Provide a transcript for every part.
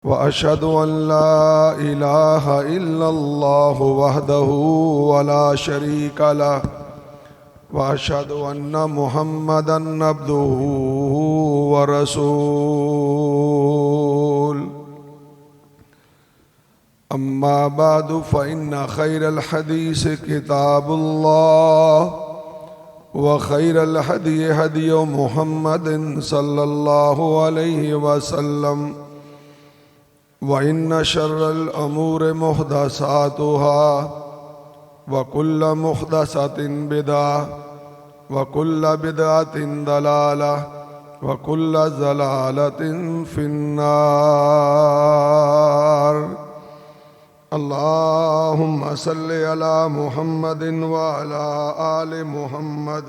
وأشهد أن لا إله إلا الله وحده ولا شريك له وأشهد أن محمدًا عبده ورسوله أما بعد فإن خير الحديث كتاب الله وخير الهدي هدي محمد صلى الله عليه وسلم وإن شر الأمور محدثاتها وكل محدثة بدعة وكل بدعة ضلالة وكل ضلالة في النار اللهم صل على محمد وعلى آل محمد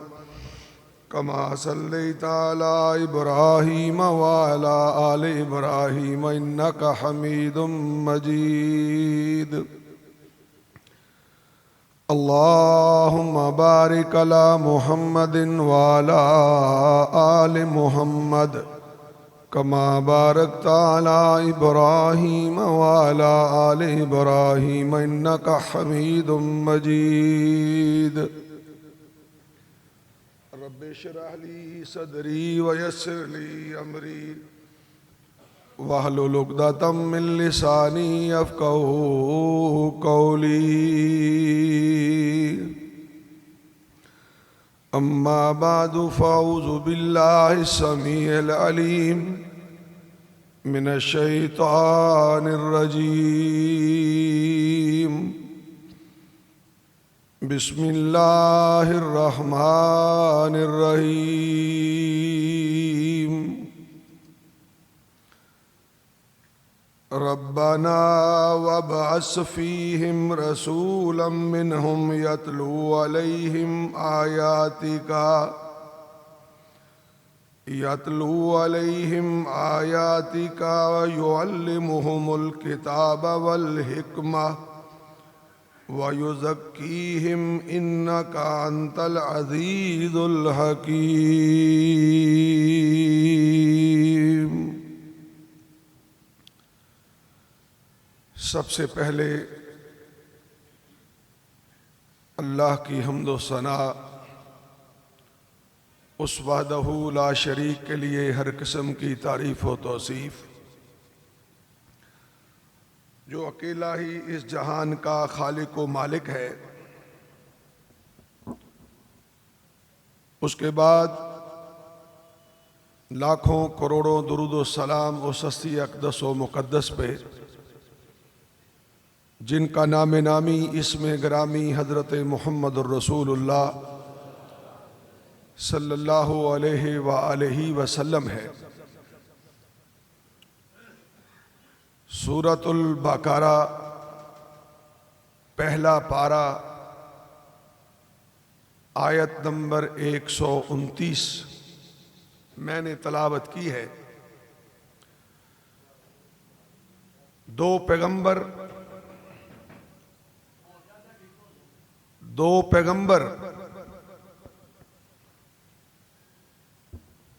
كما صليت على إبراهيم وعلى آل إبراهيم إنك حميد مجيد اللهم بارك على محمد وعلى آل محمد كما باركت على إبراهيم وعلى آل إبراهيم إنك حميد مجيد رب اشرح لي صدري ويسر لي أمري واحلل عقدة من لساني يفقهوا قولي أما بعد فأعوذ بالله السميع العليم من الشيطان الرجيم بسم الله الرحمن الرحيم ربنا وابعث فيهم رسولا منهم يتلو عليهم آياتك ويعلمهم الكتاب والحكمة ويزكيهم إنك أنت العزيز الحكيم سب سے پہلے اللہ کی حمد و ثنا اس وحدہ لا شریک کے لیے ہر قسم کی تعریف و توصیف جو اکیلا ہی اس جہان کا خالق و مالک ہے۔ اس کے بعد لاکھوں کروڑوں درود و سلام اس ہستی اقدس و مقدس پہ جن کا نام نامی اسم گرامی حضرت محمد الرسول اللہ صلی اللہ علیہ وآلہ وسلم ہے۔ سورۃ البقرہ پہلا پارہ آیت نمبر 129 میں نے تلاوت کی ہے۔ دو پیغمبر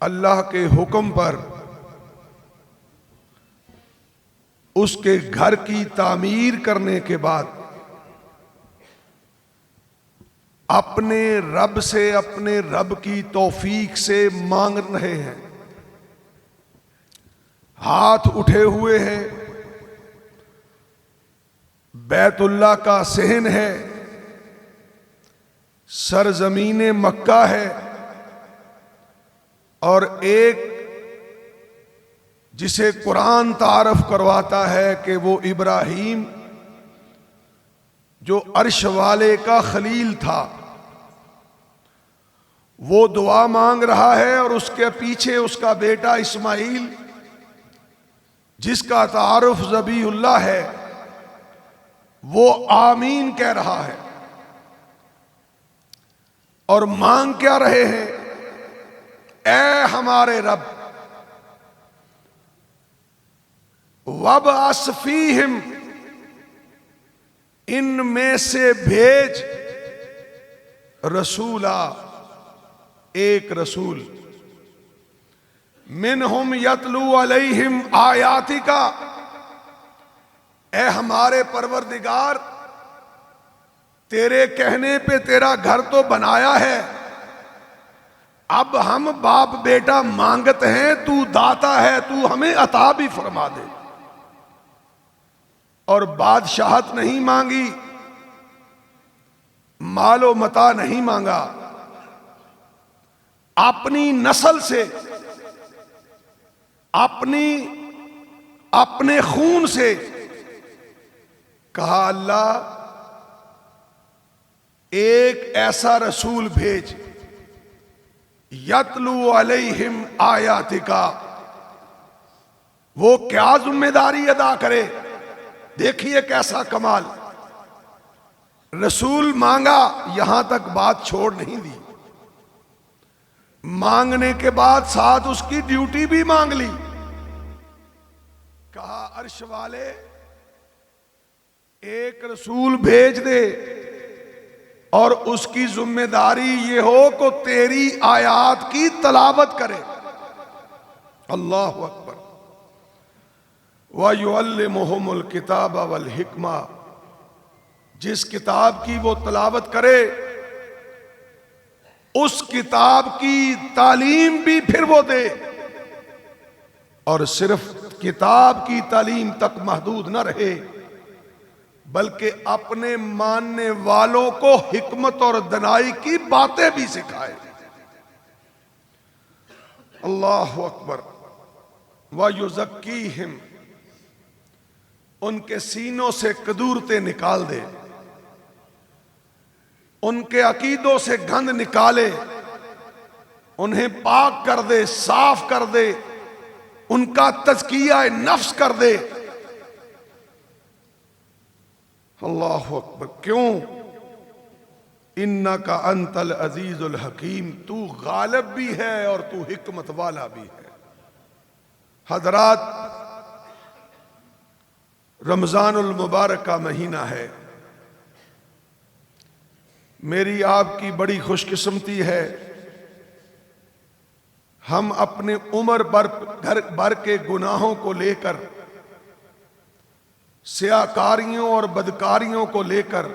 اللہ کے حکم پر اس کے گھر کی تعمیر کرنے کے بعد اپنے رب سے اپنے رب کی توفیق سے مانگ رہے ہیں، ہاتھ اٹھے ہوئے ہیں۔ بیت اللہ کا صحن ہے، سرزمین مکہ ہے، اور ایک جسے قرآن تعارف کرواتا ہے کہ وہ ابراہیم جو عرش والے کا خلیل تھا، وہ دعا مانگ رہا ہے، اور اس کے پیچھے اس کا بیٹا اسماعیل جس کا تعارف ذبیح اللہ ہے وہ آمین کہہ رہا ہے۔ اور مانگ کیا رہے ہیں؟ اے ہمارے رب وَابْعَثْ فِيهِمْ، ان میں سے بھیج رسولا، ایک رسول، منہم یتلو علیہم آیاتکا، اے ہمارے پروردگار، تیرے کہنے پہ تیرا گھر تو بنایا ہے، اب ہم باپ بیٹا مانگتے ہیں، تو داتا ہے، تو ہمیں عطا بھی فرما دے۔ اور بادشاہت نہیں مانگی، مال و متاع نہیں مانگا، اپنی نسل سے، اپنے خون سے کہا اللہ ایک ایسا رسول بھیج، یتلو علیہم آیاتکا، وہ کیا ذمہ داری ادا کرے، دیکھیے کیسا کمال۔ رسول مانگا، یہاں تک بات چھوڑ نہیں دی، مانگنے کے بعد ساتھ اس کی ڈیوٹی بھی مانگ لی۔ کہا عرش والے ایک رسول بھیج دے، اور اس کی ذمہ داری یہ ہو کہ تیری آیات کی تلاوت کرے۔ اللہ اکبر۔ وَيُعَلِّمُهُمُ الْكِتَابَ وَالْحِكْمَةَ، جس کتاب کی وہ تلاوت کرے اس کتاب کی تعلیم بھی پھر وہ دے، اور صرف کتاب کی تعلیم تک محدود نہ رہے، بلکہ اپنے ماننے والوں کو حکمت اور دانائی کی باتیں بھی سکھائے۔ اللہ اکبر۔ وَيُزَكِّيهِمْ، ان کے سینوں سے کدورتیں نکال دے، ان کے عقیدوں سے گند نکالے، انہیں پاک کر دے، صاف کر دے، ان کا تزکیہ نفس کر دے۔ اللہ اکبر۔ کیوں؟ انکا انت العزیز الحکیم، تو غالب بھی ہے اور تو حکمت والا بھی ہے۔ حضرات، رمضان المبارک کا مہینہ ہے، میری آپ کی بڑی خوش قسمتی ہے، ہم اپنے عمر بھر کے گناہوں کو لے کر، سیاکاریوں اور بدکاریوں کو لے کر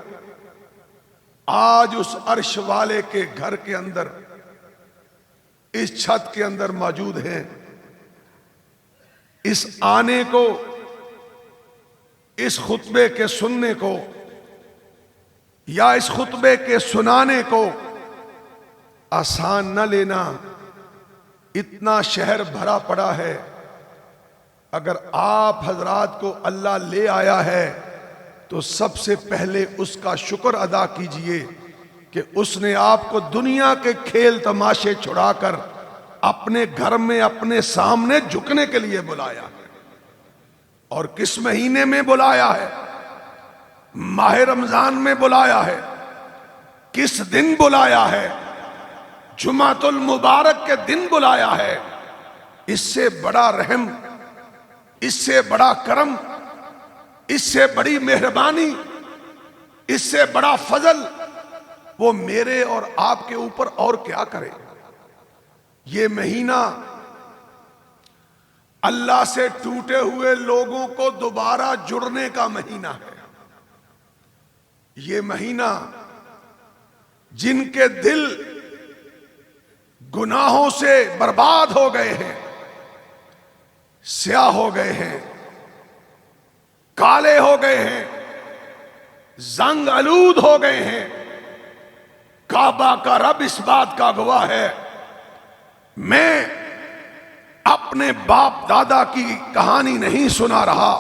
آج اس عرش والے کے گھر کے اندر، اس چھت کے اندر موجود ہیں۔ اس آنے کو، اس خطبے کے سننے کو یا اس خطبے کے سنانے کو آسان نہ لینا۔ اتنا شہر بھرا پڑا ہے، اگر آپ حضرات کو اللہ لے آیا ہے تو سب سے پہلے اس کا شکر ادا کیجئے کہ اس نے آپ کو دنیا کے کھیل تماشے چھڑا کر اپنے گھر میں اپنے سامنے جھکنے کے لیے بلایا ہے۔ اور کس مہینے میں بلایا ہے؟ ماہ رمضان میں بلایا ہے۔ کس دن بلایا ہے؟ جمعۃ المبارک کے دن بلایا ہے۔ اس سے بڑا رحم، اس سے بڑا کرم، اس سے بڑی مہربانی، اس سے بڑا فضل وہ میرے اور آپ کے اوپر اور کیا کرے۔ یہ مہینہ اللہ سے ٹوٹے ہوئے لوگوں کو دوبارہ جڑنے کا مہینہ ہے۔ یہ مہینہ جن کے دل گناہوں سے برباد ہو گئے ہیں، سیاہ ہو گئے ہیں، کالے ہو گئے ہیں، زنگ آلود ہو گئے ہیں، کعبہ کا رب اس بات کا گواہ ہے، میں اپنے باپ دادا کی کہانی نہیں سنا رہا،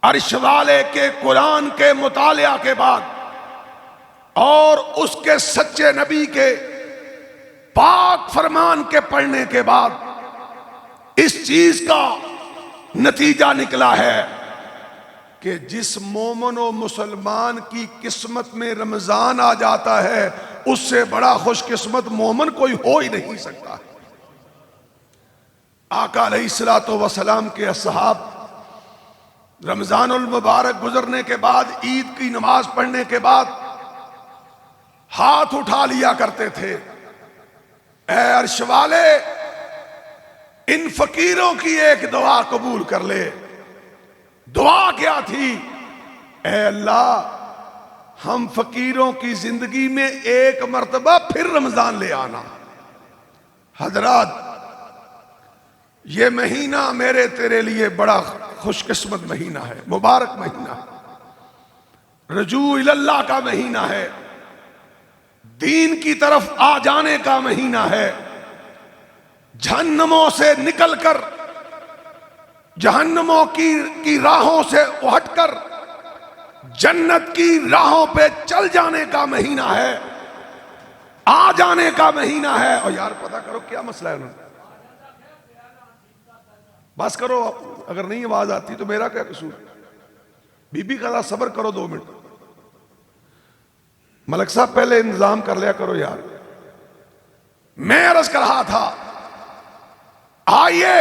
عرش والے کے قرآن کے مطالعہ کے بعد اور اس کے سچے نبی کے پاک فرمان کے پڑھنے کے بعد اس چیز کا نتیجہ نکلا ہے کہ جس مومن و مسلمان کی قسمت میں رمضان آ جاتا ہے، اس سے بڑا خوش قسمت مومن کوئی ہو ہی نہیں سکتا۔ آقا علیہ الصلوۃ والسلام کے اصحاب رمضان المبارک گزرنے کے بعد، عید کی نماز پڑھنے کے بعد ہاتھ اٹھا لیا کرتے تھے، اے عرش والے ان فقیروں کی ایک دعا قبول کر لے دعا کیا تھی؟ اے اللہ ہم فقیروں کی زندگی میں ایک مرتبہ پھر رمضان لے آنا۔ حضرات یہ مہینہ میرے تیرے لیے بڑا خوش قسمت مہینہ ہے، مبارک مہینہ ہے، رجوع اللہ کا مہینہ ہے، دین کی طرف آ جانے کا مہینہ ہے، جہنموں سے نکل کر، جہنموں کی راہوں سے اٹھ کر جنت کی راہوں پہ چل جانے کا مہینہ ہے، آ جانے کا مہینہ ہے۔ اور یار پتہ کرو کیا مسئلہ ہے انہوں نے، بس کرو، اگر نہیں آواز آتی تو میرا کیا قصور؟ بی بی کا صبر کرو 2 منٹ۔ ملک صاحب پہلے انتظام کر لیا کرو یار۔ میں عرض کر رہا تھا آئیے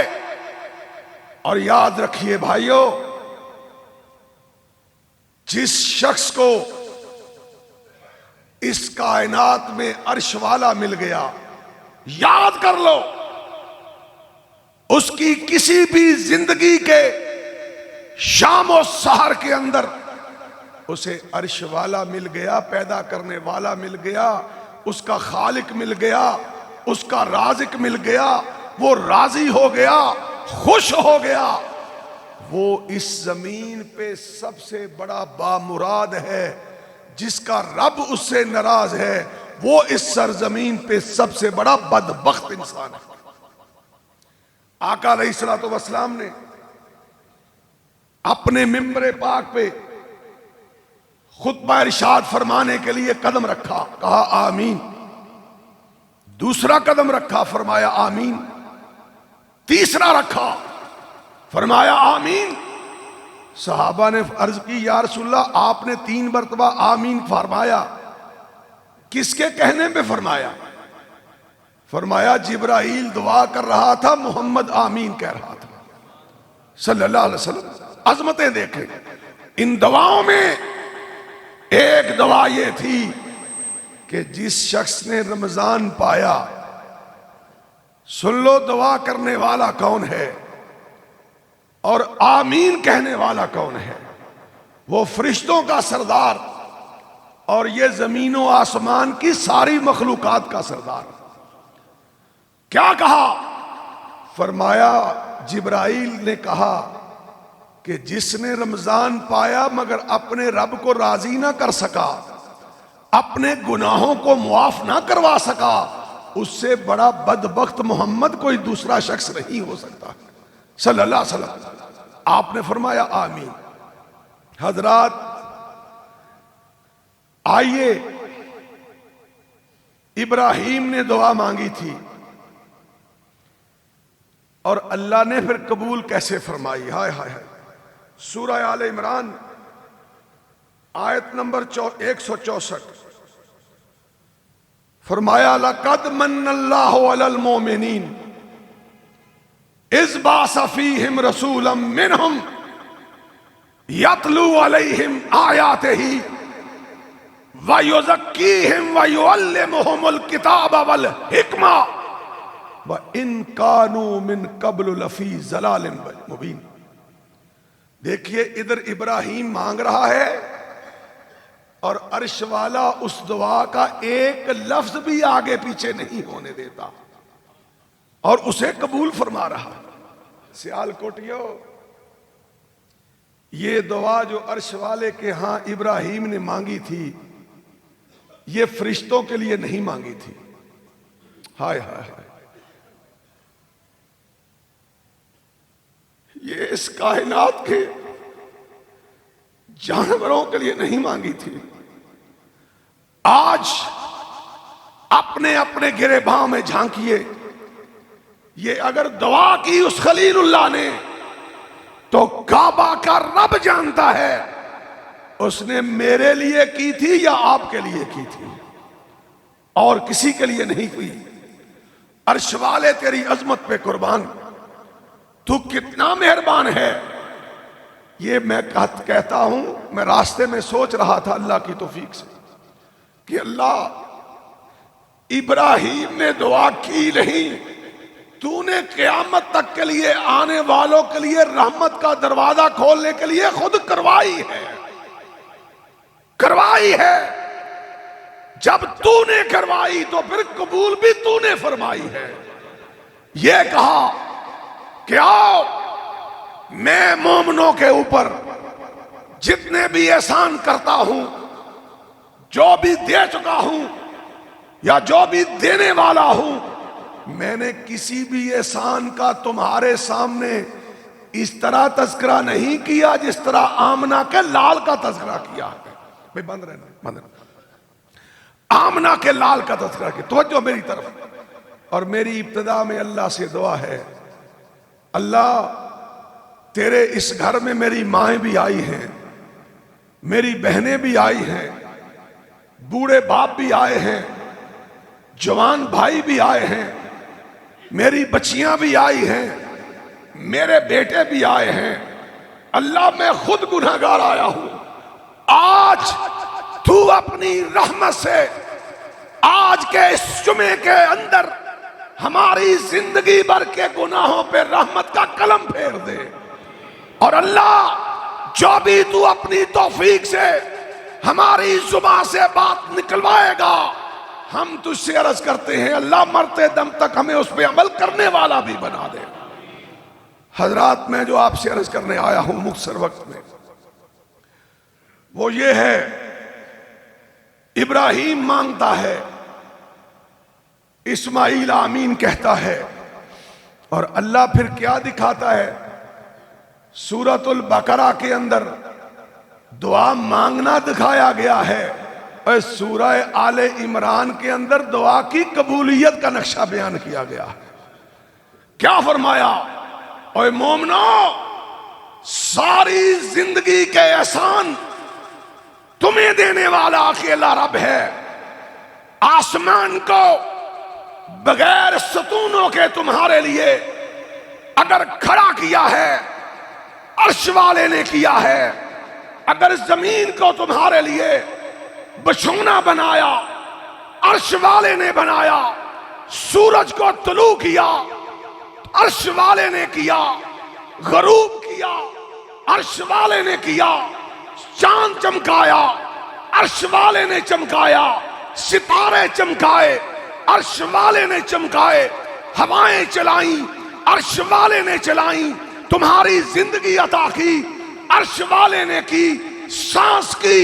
اور یاد رکھیے بھائیو، جس شخص کو اس کائنات میں عرش والا مل گیا، یاد کر لو اس کی کسی بھی زندگی کے شام و سحر کے اندر اسے عرش والا مل گیا، پیدا کرنے والا مل گیا، اس کا خالق مل گیا، اس کا رازق مل گیا، وہ راضی ہو گیا، خوش ہو گیا۔ وہ اس زمین پہ سب سے بڑا بامراد ہے، جس کا رب اس سے ناراض ہے وہ اس سرزمین پہ سب سے بڑا بدبخت انسان ہے۔ آقا علیہ الصلوۃ والسلام نے اپنے ممبر پاک پہ خطبہ ارشاد فرمانے کے لیے قدم رکھا، کہا آمین، دوسرا قدم رکھا فرمایا آمین، تیسرا رکھا فرمایا آمین۔ صحابہ نے عرض کی یا رسول اللہ آپ نے 3 مرتبہ آمین فرمایا، کس کے کہنے پہ فرمایا؟ فرمایا جبرائیل دعا کر رہا تھا، محمد آمین کہہ رہا تھا صلی اللہ علیہ وسلم۔ عظمتیں دیکھیں ان دعاؤں میں، ایک دعا یہ تھی کہ جس شخص نے رمضان پایا، سن لو دعا کرنے والا کون ہے اور آمین کہنے والا کون ہے؟ وہ فرشتوں کا سردار اور یہ زمین و آسمان کی ساری مخلوقات کا سردار۔ کیا کہا؟ فرمایا جبرائیل نے کہا کہ جس نے رمضان پایا مگر اپنے رب کو راضی نہ کر سکا، اپنے گناہوں کو معاف نہ کروا سکا، اس سے بڑا بدبخت محمد کوئی دوسرا شخص نہیں ہو سکتا صلی اللہ علیہ وسلم۔ آپ نے فرمایا آمین۔ حضرات آئیے، ابراہیم نے دعا مانگی تھی اور اللہ نے پھر قبول کیسے فرمائی؟ ہائے ہائے ہائے۔ سورہ آل عمران آیت نمبر 164 فرمایا لَقَدْ مَنَّ اللَّهُ عَلَى الْمُؤْمِنِينَ اِذْ بَعَثَ فِيهِمْ رَسُولًا مِّنْهُمْ يَتْلُو عَلَيْهِمْ آيَاتِهِ وَيُزَكِّيهِمْ وَيُعَلِّمُهُمُ الْكِتَابَ وَالْحِكْمَةَ وَإِنْ كَانُوا مِنْ قَبْلُ لَفِي ضَلَالٍ مُبِينٍ۔ دیکھیے ادھر ابراہیم مانگ رہا ہے اور عرش والا اس دعا کا ایک لفظ بھی آگے پیچھے نہیں ہونے دیتا اور اسے قبول فرما رہا۔ سیال کوٹیو، یہ دعا جو عرش والے کے ہاں ابراہیم نے مانگی تھی، یہ فرشتوں کے لیے نہیں مانگی تھی۔ ہائے ہائے ہائے، یہ اس کائنات کے جانوروں کے لیے نہیں مانگی تھی۔ آج اپنے اپنے گریباں میں جھانکیے، یہ اگر دعا کی اس خلیل اللہ نے تو کعبہ کا رب جانتا ہے اس نے میرے لیے کی تھی یا آپ کے لیے کی تھی، اور کسی کے لیے نہیں کی۔ عرش والے تیری عظمت پہ قربان، تو کتنا مہربان ہے۔ یہ میں کہتا ہوں، میں راستے میں سوچ رہا تھا اللہ کی توفیق سے کہ اللہ ابراہیم نے دعا کی نہیں، تو نے قیامت تک کے لیے آنے والوں کے لیے رحمت کا دروازہ کھولنے کے لیے خود کروائی ہے. جب تو نے کروائی تو پھر قبول بھی تو نے فرمائی ہے. یہ کہا کہ آؤ میں مومنوں کے اوپر جتنے بھی احسان کرتا ہوں، جو بھی دے چکا ہوں یا جو بھی دینے والا ہوں، میں نے کسی بھی احسان کا تمہارے سامنے اس طرح تذکرہ نہیں کیا جس طرح آمنہ کے لال کا تذکرہ کیا ہے. بھئی بند رہنا. آمنہ کے لال کا تذکرہ کیا. توجہ میری طرف. اور میری ابتدا میں اللہ سے دعا ہے، اللہ تیرے اس گھر میں میری مائیں بھی آئی ہیں، میری بہنیں بھی آئی ہیں، بوڑھے باپ بھی آئے ہیں، جوان بھائی بھی آئے ہیں، میری بچیاں بھی آئی ہیں، میرے بیٹے بھی آئے ہیں. اللہ میں خود گنہگار آیا ہوں. آج تو اپنی رحمت سے آج کے اس جمعے کے اندر ہماری زندگی بھر کے گناہوں پہ رحمت کا قلم پھیر دے. اور اللہ جو بھی تو اپنی توفیق سے ہماری زبان سے بات نکلوائے گا، ہم تجھ سے عرض کرتے ہیں اللہ مرتے دم تک ہمیں اس پہ عمل کرنے والا بھی بنا دے. حضرات میں جو آپ سے عرض کرنے آیا ہوں مختصر وقت میں، وہ یہ ہے، ابراہیم مانگتا ہے، اسماعیل آمین کہتا ہے، اور اللہ پھر کیا دکھاتا ہے؟ سورۃ البقرہ کے اندر دعا مانگنا دکھایا گیا ہے، اور سورہ آل عمران کے اندر دعا کی قبولیت کا نقشہ بیان کیا گیا ہے. کیا فرمایا؟ اے مومنو، ساری زندگی کے احسان تمہیں دینے والا اکیلا رب ہے. آسمان کو بغیر ستونوں کے تمہارے لیے اگر کھڑا کیا ہے، عرش والے نے کیا ہے. اگر زمین کو تمہارے لیے بچھونا بنایا، عرش والے نے بنایا. سورج کو طلوع کیا، عرش والے نے کیا. غروب کیا، عرش والے نے کیا. چاند چمکایا، عرش والے نے چمکایا. ستارے چمکائے، عرش والے نے چمکائے. ہوائیں چلائیں، عرش والے نے چلائیں. تمہاری زندگی عطا کی، عرش والے نے کی. سانس کی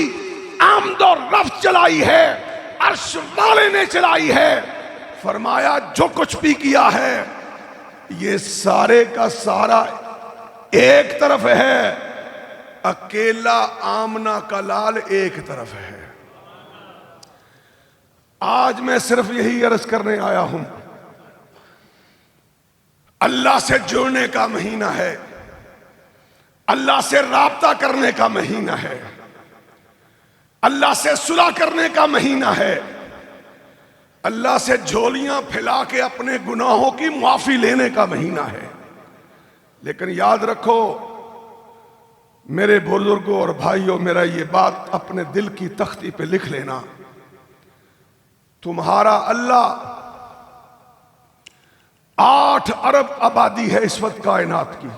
آمد و رفت چلائی ہے، عرش والے نے چلائی ہے. فرمایا جو کچھ بھی کیا ہے یہ سارے کا سارا ایک طرف ہے، اکیلا آمنہ کا لال ایک طرف ہے. آج میں صرف یہی عرض کرنے آیا ہوں، اللہ سے جڑنے کا مہینہ ہے، اللہ سے رابطہ کرنے کا مہینہ ہے، اللہ سے صلح کرنے کا مہینہ ہے، اللہ سے جھولیاں پھیلا کے اپنے گناہوں کی معافی لینے کا مہینہ ہے. لیکن یاد رکھو میرے بزرگوں اور بھائیوں، میرا یہ بات اپنے دل کی تختی پہ لکھ لینا، تمہارا اللہ 8 ارب آبادی ہے اس وقت کائنات کی،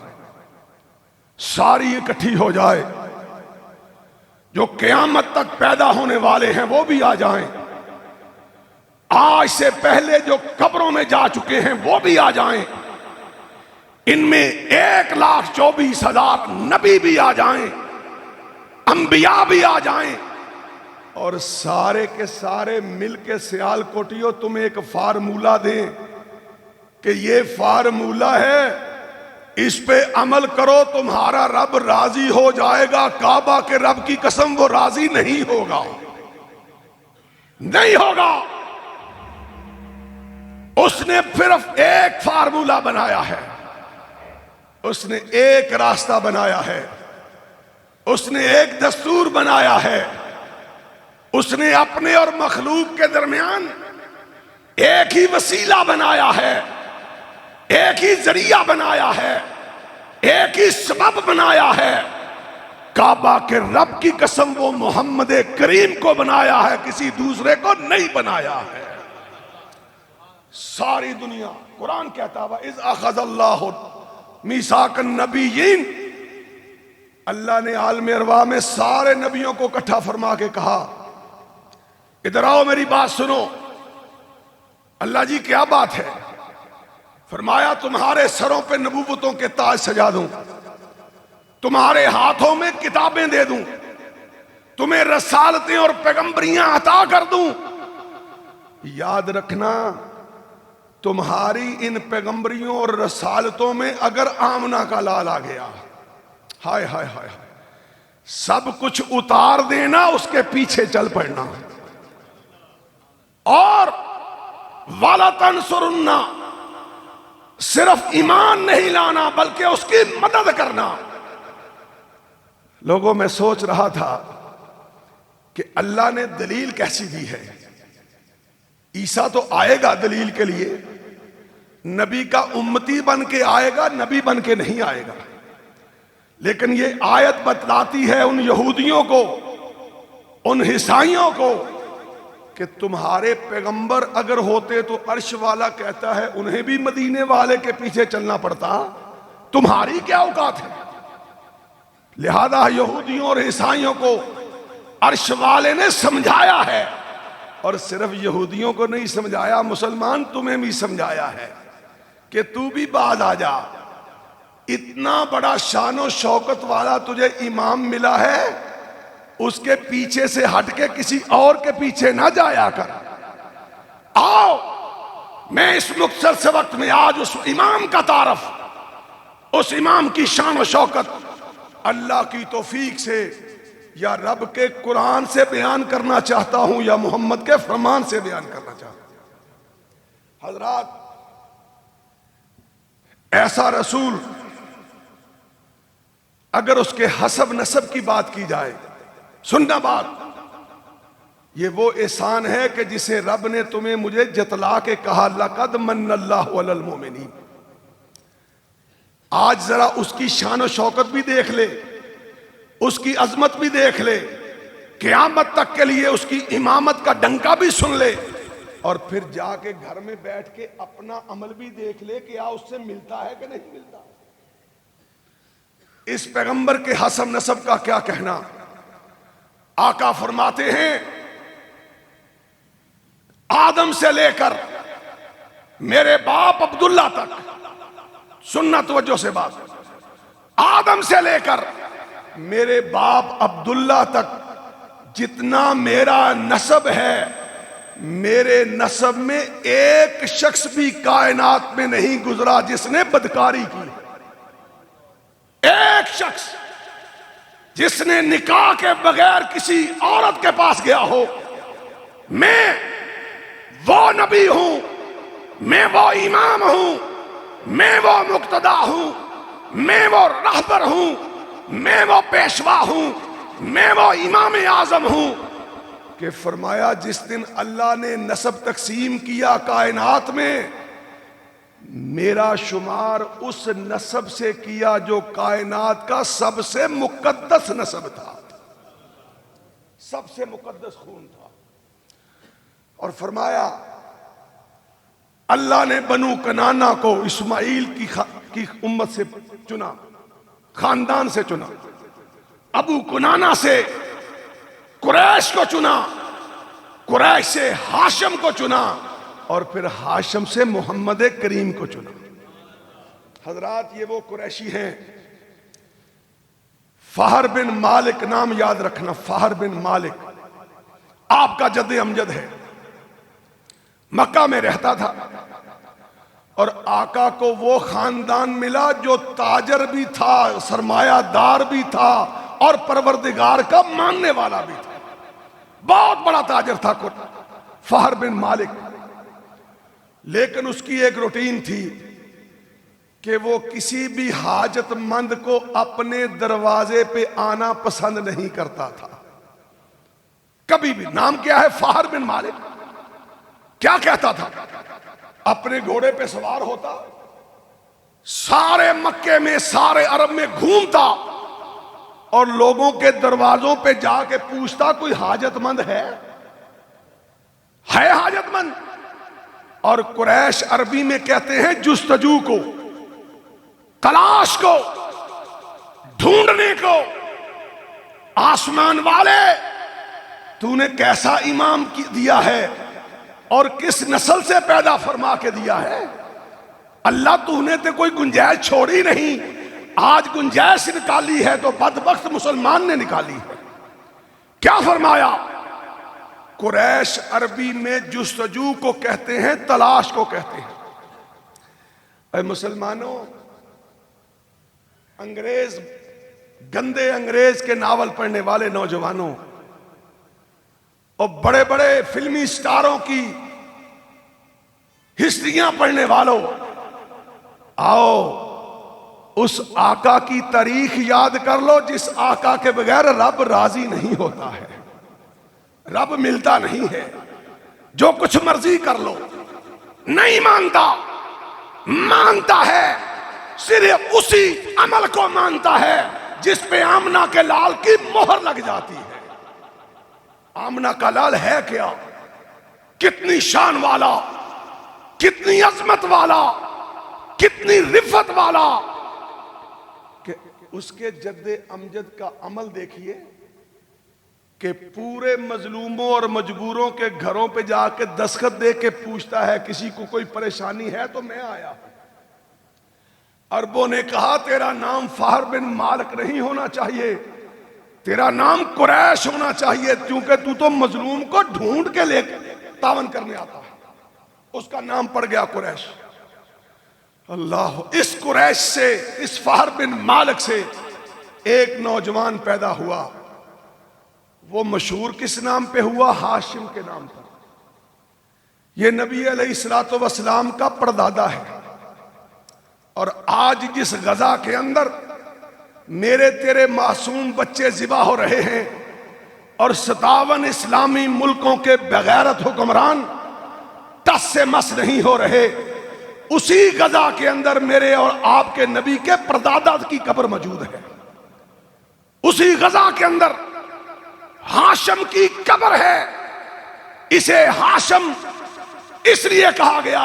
ساری اکٹھی ہو جائے، جو قیامت تک پیدا ہونے والے ہیں وہ بھی آ جائیں، آج سے پہلے جو قبروں میں جا چکے ہیں وہ بھی آ جائیں، ان میں 1,24,000 نبی بھی آ جائیں، انبیاء بھی آ جائیں، اور سارے کے سارے مل کے سیال کوٹیوں تمہیں ایک فارمولہ دیں کہ یہ فارمولہ ہے، اس پہ عمل کرو تمہارا رب راضی ہو جائے گا. کعبہ کے رب کی قسم وہ راضی نہیں ہوگا، نہیں ہوگا. اس نے صرف ایک فارمولہ بنایا ہے، اس نے ایک راستہ بنایا ہے، اس نے ایک دستور بنایا ہے، اس نے اپنے اور مخلوق کے درمیان ایک ہی وسیلہ بنایا ہے، ایک ہی ذریعہ بنایا ہے، ایک ہی سبب بنایا ہے. کعبہ کے رب کی قسم وہ محمد کریم کو بنایا ہے، کسی دوسرے کو نہیں بنایا ہے. ساری دنیا، قرآن کہتا ہے اذ اخذ اللہ میثاق النبیین، اللہ نے عالم ارواح میں سارے نبیوں کو اکٹھا فرما کے کہا ادھر آؤ میری بات سنو۔ اللہ جی کیا بات ہے؟ فرمایا تمہارے سروں پہ نبوتوں کے تاج سجا دوں، تمہارے ہاتھوں میں کتابیں دے دوں، تمہیں رسالتیں اور پیغمبریاں عطا کر دوں۔ یاد رکھنا تمہاری ان پیغمبریوں اور رسالتوں میں اگر آمنہ کا لال آ گیا، ہائے ہائے ہائے، سب کچھ اتار دینا، اس کے پیچھے چل پڑنا، اور وَلَا تَنْصُرُنَّا، صرف ایمان نہیں لانا بلکہ اس کی مدد کرنا۔ لوگوں میں سوچ رہا تھا کہ اللہ نے دلیل کیسی دی ہے؟ عیسیٰ تو آئے گا دلیل کے لیے، نبی کا امتی بن کے آئے گا، نبی بن کے نہیں آئے گا۔ لیکن یہ آیت بتلاتی ہے ان یہودیوں کو، ان عیسائیوں کو، کہ تمہارے پیغمبر اگر ہوتے تو عرش والا کہتا ہے انہیں بھی مدینے والے کے پیچھے چلنا پڑتا، تمہاری کیا اوقات ہے؟ لہذا یہودیوں اور عیسائیوں کو عرش والے نے سمجھایا ہے، اور صرف یہودیوں کو نہیں سمجھایا، مسلمان تمہیں بھی سمجھایا ہے کہ تو بھی باز آ جا، اتنا بڑا شان و شوکت والا تجھے امام ملا ہے، اس کے پیچھے سے ہٹ کے کسی اور کے پیچھے نہ جایا کر۔ آؤ میں اس مختصر سے وقت میں آج اس امام کا تعارف، اس امام کی شان و شوکت اللہ کی توفیق سے یا رب کے قرآن سے بیان کرنا چاہتا ہوں یا محمد کے فرمان سے بیان کرنا چاہتا ہوں۔ حضرات، ایسا رسول اگر اس کے حسب نسب کی بات کی جائے، سننا بات، یہ وہ احسان ہے کہ جسے رب نے تمہیں مجھے جتلا کے کہا لقد من اللہ علی المؤمنین۔ آج ذرا اس کی شان و شوکت بھی دیکھ لے، اس کی عظمت بھی دیکھ لے، قیامت تک کے لیے اس کی امامت کا ڈنکا بھی سن لے، اور پھر جا کے گھر میں بیٹھ کے اپنا عمل بھی دیکھ لے کہ اس سے ملتا ہے کہ نہیں ملتا۔ اس پیغمبر کے حسب نسب کا کیا کہنا؟ آقا فرماتے ہیں آدم سے لے کر میرے باپ عبداللہ تک، سننا توجہ سے بات، آدم سے لے کر میرے باپ عبداللہ تک جتنا میرا نسب ہے، میرے نسب میں ایک شخص بھی کائنات میں نہیں گزرا جس نے بدکاری کی، ایک شخص جس نے نکاح کے بغیر کسی عورت کے پاس گیا ہو۔ میں وہ نبی ہوں، میں وہ امام ہوں، میں وہ مقتدا ہوں، میں وہ رہبر ہوں، میں وہ پیشوا ہوں، میں وہ امام اعظم ہوں، کہ فرمایا جس دن اللہ نے نسب تقسیم کیا کائنات میں، میرا شمار اس نسب سے کیا جو کائنات کا سب سے مقدس نسب تھا، سب سے مقدس خون تھا۔ اور فرمایا اللہ نے بنو کنانا کو اسماعیل کی امت سے چنا، خاندان سے چنا، ابو کنانا سے قریش کو چنا، قریش سے ہاشم کو چنا، اور پھر ہاشم سے محمد کریم کو چنا۔ حضرات، یہ وہ قریشی ہیں، فہر بن مالک نام یاد رکھنا، فہر بن مالک آپ کا جد امجد ہے، مکہ میں رہتا تھا، اور آقا کو وہ خاندان ملا جو تاجر بھی تھا، سرمایہ دار بھی تھا، اور پروردگار کا ماننے والا بھی تھا، بہت بڑا تاجر تھا فہر بن مالک۔ لیکن اس کی ایک روٹین تھی کہ وہ کسی بھی حاجت مند کو اپنے دروازے پہ آنا پسند نہیں کرتا تھا، کبھی بھی۔ نام کیا ہے؟ فہر بن مالک۔ کیا کہتا تھا؟ اپنے گھوڑے پہ سوار ہوتا، سارے مکے میں، سارے عرب میں گھومتا، اور لوگوں کے دروازوں پہ جا کے پوچھتا کوئی حاجت مند ہے حاجت مند؟ اور قریش عربی میں کہتے ہیں جستجو کو، تلاش کو، ڈھونڈنے کو۔ آسمان والے تو نے کیسا امام دیا ہے اور کس نسل سے پیدا فرما کے دیا ہے؟ اللہ تو نے تو کوئی گنجائش چھوڑی نہیں، آج گنجائش نکالی ہے تو بدبخت مسلمان نے نکالی ہے۔ کیا فرمایا؟ قریش عربی میں جستجو کو کہتے ہیں، تلاش کو کہتے ہیں۔ اے مسلمانوں، انگریز، گندے انگریز کے ناول پڑھنے والے نوجوانوں اور بڑے بڑے فلمی سٹاروں کی ہسٹریاں پڑھنے والوں، آؤ اس آقا کی تاریخ یاد کر لو جس آقا کے بغیر رب راضی نہیں ہوتا ہے، رب ملتا نہیں ہے۔ جو کچھ مرضی کر لو نہیں مانتا، مانتا ہے صرف اسی عمل کو مانتا ہے جس پہ آمنہ کے لال کی مہر لگ جاتی ہے۔ آمنہ کا لال ہے کیا؟ کتنی شان والا، کتنی عظمت والا، کتنی رفت والا، کہ اس کے جد امجد کا عمل دیکھیے کہ پورے مظلوموں اور مجبوروں کے گھروں پہ جا کے دستخط دے کے پوچھتا ہے کسی کو کوئی پریشانی ہے تو میں آیا۔ عربوں نے کہا تیرا نام فہر بن مالک نہیں ہونا چاہیے، تیرا نام قریش ہونا چاہیے، کیونکہ تو مظلوم کو ڈھونڈ کے لے کے تعاون کرنے آتا ہے۔ اس کا نام پڑ گیا قریش۔ اللہ، اس قریش سے، اس فہر بن مالک سے ایک نوجوان پیدا ہوا۔ وہ مشہور کس نام پہ ہوا؟ ہاشم کے نام پر۔ یہ نبی علیہ الصلوۃ والسلام کا پردادا ہے۔ اور آج جس غزہ کے اندر میرے تیرے معصوم بچے ذبح ہو رہے ہیں اور 57 اسلامی ملکوں کے بغیرت حکمران ٹس سے مس نہیں ہو رہے، اسی غزہ کے اندر میرے اور آپ کے نبی کے پردادا کی قبر موجود ہے۔ اسی غزہ کے اندر ہاشم کی قبر ہے۔ اسے ہاشم اس لیے کہا گیا،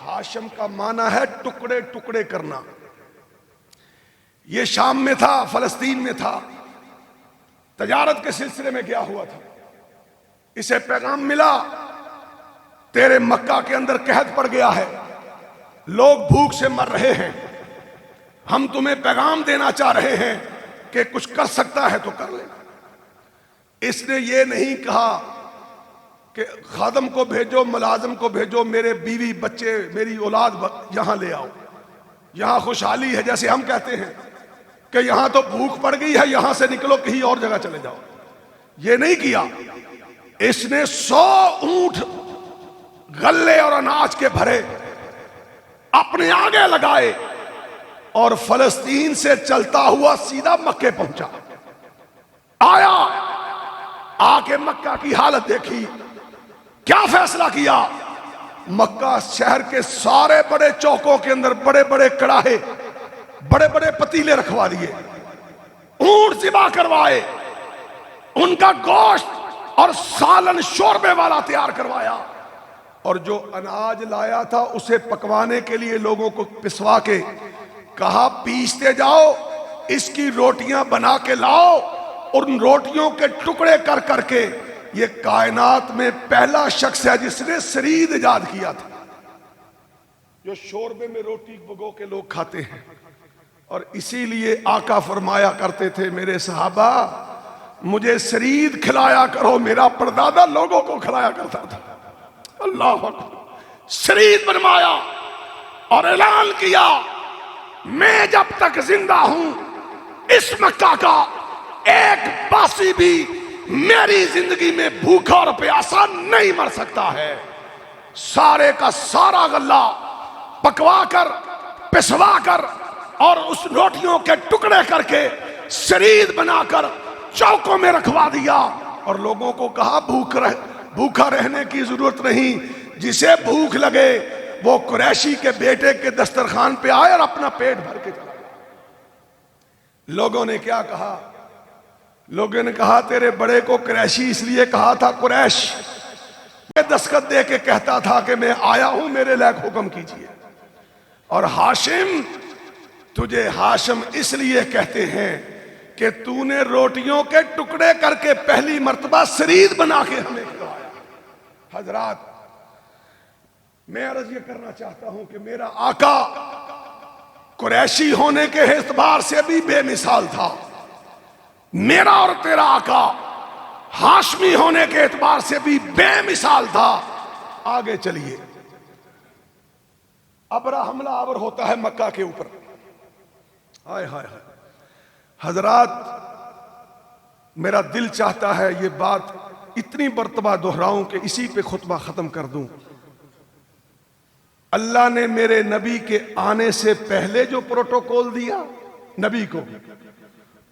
ہاشم کا معنی ہے ٹکڑے ٹکڑے کرنا۔ یہ شام میں تھا، فلسطین میں تھا، تجارت کے سلسلے میں گیا ہوا تھا۔ اسے پیغام ملا تیرے مکہ کے اندر قحط پڑ گیا ہے، لوگ بھوک سے مر رہے ہیں، ہم تمہیں پیغام دینا چاہ رہے ہیں کہ کچھ کر سکتا ہے تو کر لے۔ اس نے یہ نہیں کہا کہ خادم کو بھیجو، ملازم کو بھیجو، میرے بیوی بچے میری اولاد یہاں لے آؤ، یہاں خوشحالی ہے، جیسے ہم کہتے ہیں کہ یہاں تو بھوک پڑ گئی ہے، یہاں سے نکلو کہیں اور جگہ چلے جاؤ۔ یہ نہیں کیا۔ اس نے 100 اونٹ غلے اور اناج کے بھرے اپنے آگے لگائے اور فلسطین سے چلتا ہوا سیدھا مکے پہنچا۔ آیا، آ کے مکہ کی حالت دیکھی، کیا فیصلہ کیا؟ مکہ شہر کے سارے بڑے چوکوں کے اندر بڑے بڑے کڑاہے، بڑے بڑے پتیلے رکھوا دیے، اونٹ ذبح کروائے، ان کا گوشت اور سالن شوربے والا تیار کروایا، اور جو اناج لایا تھا اسے پکوانے کے لیے لوگوں کو پسوا کے کہا پیستے جاؤ، اس کی روٹیاں بنا کے لاؤ، اور ان روٹیوں کے ٹکڑے کر کر کے یہ کائنات میں پہلا شخص ہے جس نے سرید ایجاد کیا تھا، جو شوربے میں روٹی بھگو کے لوگ کھاتے ہیں۔ اور اسی لیے آقا فرمایا کرتے تھے میرے صحابہ مجھے سرید کھلایا کرو، میرا پردادا لوگوں کو کھلایا کرتا تھا۔ اللہ اکبر، سرید بنوایا اور اعلان کیا میں جب تک زندہ ہوں اس مکہ کا ایک باسی بھی میری زندگی میں بھوکا اور پیاسا نہیں مر سکتا ہے۔ سارے کا سارا غلہ پکوا کر، پسوا کر اور اس روٹیوں کے ٹکڑے کر کے سرید بنا کر چوکوں میں رکھوا دیا، اور لوگوں کو کہا بھوکا رہنے کی ضرورت نہیں، جسے بھوک لگے وہ قریشی کے بیٹے کے دسترخوان پہ آئے اور اپنا پیٹ بھر کے چلا گیا۔ لوگوں نے کیا کہا؟ لوگوں نے کہا تیرے بڑے کو قریشی اس لیے کہا تھا قریش دستخط دے کے کہتا تھا کہ میں آیا ہوں، میرے لائق حکم کیجئے. اور ہاشم، تجھے ہاشم اس لیے کہتے ہیں کہ تو نے روٹیوں کے ٹکڑے کر کے پہلی مرتبہ سرید بنا کے ہمیں کھلایا. حضرات، میں عرض یہ کرنا چاہتا ہوں کہ میرا آقا قریشی ہونے کے اعتبار سے بھی بے مثال تھا. میرا اور تیرا آقا ہاشمی ہونے کے اعتبار سے بھی بے مثال تھا. آگے چلیے. ابرا حملہ آور ہوتا ہے مکہ کے اوپر. ہائے ہائے ہائے. حضرات، میرا دل چاہتا ہے یہ بات اتنی مرتبہ دہراؤں کہ اسی پہ خطبہ ختم کر دوں. اللہ نے میرے نبی کے آنے سے پہلے جو پروٹوکول دیا نبی کو،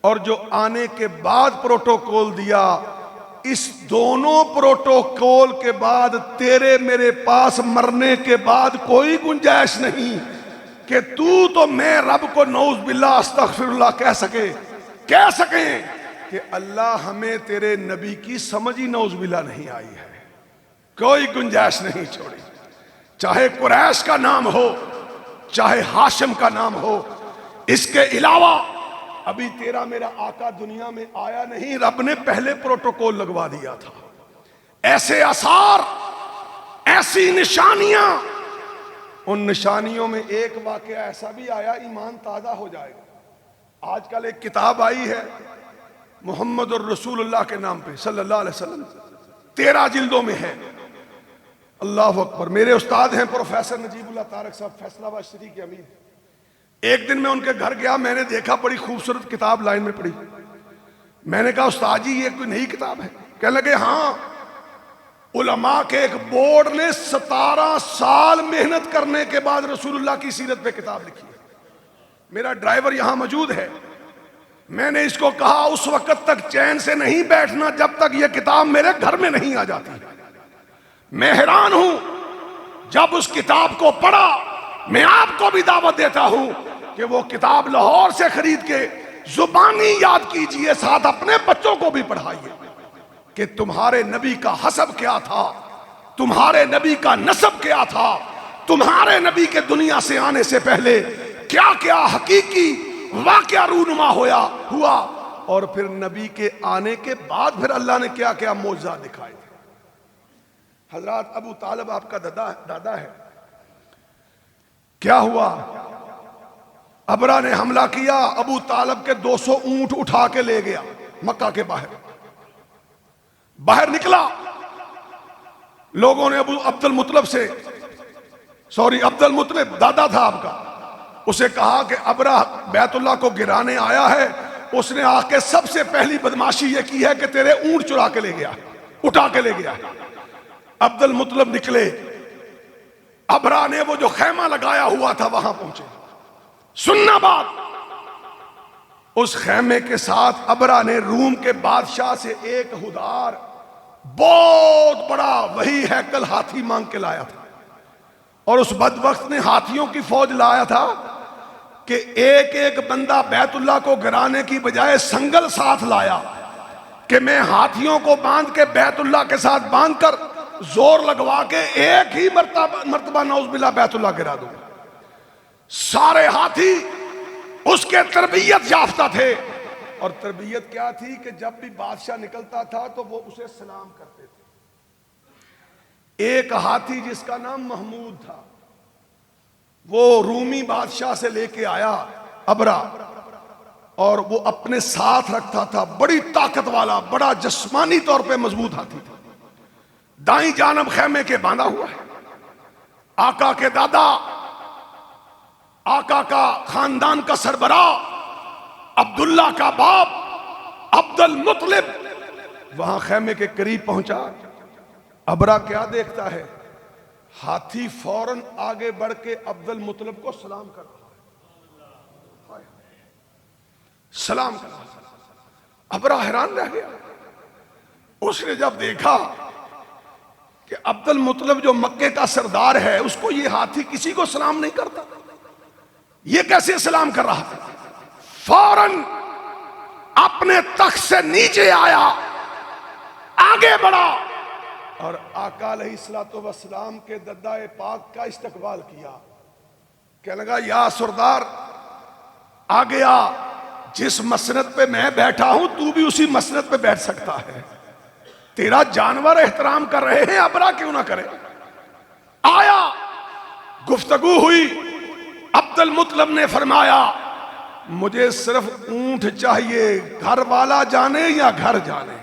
اور جو آنے کے بعد پروٹوکول دیا، اس دونوں پروٹوکول کے بعد تیرے میرے پاس مرنے کے بعد کوئی گنجائش نہیں کہ تو میں رب کو نعوذ باللہ استغفر اللہ کہہ سکیں کہ اللہ ہمیں تیرے نبی کی سمجھ ہی نعوذ باللہ نہیں آئی ہے. کوئی گنجائش نہیں چھوڑی. چاہے قریش کا نام ہو، چاہے ہاشم کا نام ہو. اس کے علاوہ ابھی تیرا میرا آقا دنیا میں آیا نہیں، رب نے پہلے پروٹوکول لگوا دیا تھا. ایسے آثار، ایسی نشانیاں. ان نشانیوں میں ایک واقعہ ایسا بھی آیا، ایمان تازہ ہو جائے گا. آج کل ایک کتاب آئی ہے محمد الرسول اللہ کے نام پہ صلی اللہ علیہ وسلم، 13 جلدوں میں ہے. اللہ اکبر. میرے استاد ہیں پروفیسر نجیب اللہ طارق صاحب، فیصلہ آباد شریف کے امیر. ایک دن میں ان کے گھر گیا، میں نے دیکھا بڑی خوبصورت کتاب لائن میں پڑی. میں نے کہا استاد جی یہ کوئی نئی کتاب ہے؟ کہنے لگے ہاں، علماء کے ایک بورڈ نے 17 سال محنت کرنے کے بعد رسول اللہ کی سیرت پہ کتاب لکھی ہے. میرا ڈرائیور یہاں موجود ہے. میں نے اس کو کہا اس وقت تک چین سے نہیں بیٹھنا جب تک یہ کتاب میرے گھر میں نہیں آ جاتی. میں حیران ہوں. جب اس کتاب کو پڑھا، میں آپ کو بھی دعوت دیتا ہوں کہ وہ کتاب لاہور سے خرید کے زبانی یاد کیجئے، ساتھ اپنے بچوں کو بھی پڑھائیے کہ تمہارے نبی کا حسب کیا تھا، تمہارے نبی کا نسب کیا تھا، تمہارے نبی کے دنیا سے آنے سے پہلے کیا کیا حقیقی واقعہ رونما ہوا، اور پھر نبی کے آنے کے بعد پھر اللہ نے کیا کیا معجزات دکھائے تھے. حضرات، ابو طالب آپ کا دادا ہے. کیا ہوا؟ ابرا نے حملہ کیا، ابو طالب کے 200 اونٹ اٹھا کے لے گیا مکہ کے باہر نکلا. لوگوں نے عبد المطلب دادا تھا آپ کا، اسے کہا کہ ابرا بیت اللہ کو گرانے آیا ہے. اس نے آ کے سب سے پہلی بدماشی یہ کی ہے کہ تیرے اونٹ چرا کے لے گیا، اٹھا کے لے گیا. عبد المطلب نکلے، ابرا نے وہ جو خیمہ لگایا ہوا تھا وہاں پہنچے. سننا بات، اس خیمے کے ساتھ ابرا نے روم کے بادشاہ سے ایک ہدار بہت بڑا وہی ہیکل ہاتھی مانگ کے لایا تھا. اور اس بدبخت نے ہاتھیوں کی فوج لایا تھا کہ ایک ایک بندہ بیت اللہ کو گرانے کی بجائے سنگل ساتھ لایا کہ میں ہاتھیوں کو باندھ کے بیت اللہ کے ساتھ باندھ کر زور لگوا کے ایک ہی مرتبہ نعوذ باللہ بیت اللہ گرا دوں. سارے ہاتھی اس کے تربیت یافتہ تھے، اور تربیت کیا تھی کہ جب بھی بادشاہ نکلتا تھا تو وہ اسے سلام کرتے تھے. ایک ہاتھی جس کا نام محمود تھا، وہ رومی بادشاہ سے لے کے آیا ابرا، اور وہ اپنے ساتھ رکھتا تھا. بڑی طاقت والا، بڑا جسمانی طور پہ مضبوط ہاتھی تھا. دائیں جانب خیمے کے باندھا ہوا ہے. آقا کے دادا، آقا کا خاندان کا سربراہ، عبداللہ کا باپ عبد المطلب وہاں خیمے کے قریب پہنچا. ابرا کیا دیکھتا ہے؟ ہاتھی فوراً آگے بڑھ کے عبد المطلب کو سلام کر رہا ہے. سلام کر رہا ہے. ابرا حیران رہ گیا. اس نے جب دیکھا کہ عبد المطلب جو مکے کا سردار ہے، اس کو یہ ہاتھی کسی کو سلام نہیں کرتا، یہ کیسے سلام کر رہا تھا؟ فوراً اپنے تخت سے نیچے آیا، آگے بڑھا اور آقا علیہ الصلوۃ والسلام کے ددائے پاک کا استقبال کیا. کہنے لگا یا سردار آ گیا، جس مسند پہ میں بیٹھا ہوں تو بھی اسی مسند پہ بیٹھ سکتا ہے. تیرا جانور احترام کر رہے ہیں، ابرا کیوں نہ کرے. آیا، گفتگو ہوئی. عبد المطلب نے فرمایا مجھے صرف اونٹ چاہیے، گھر والا جانے یا گھر جانے،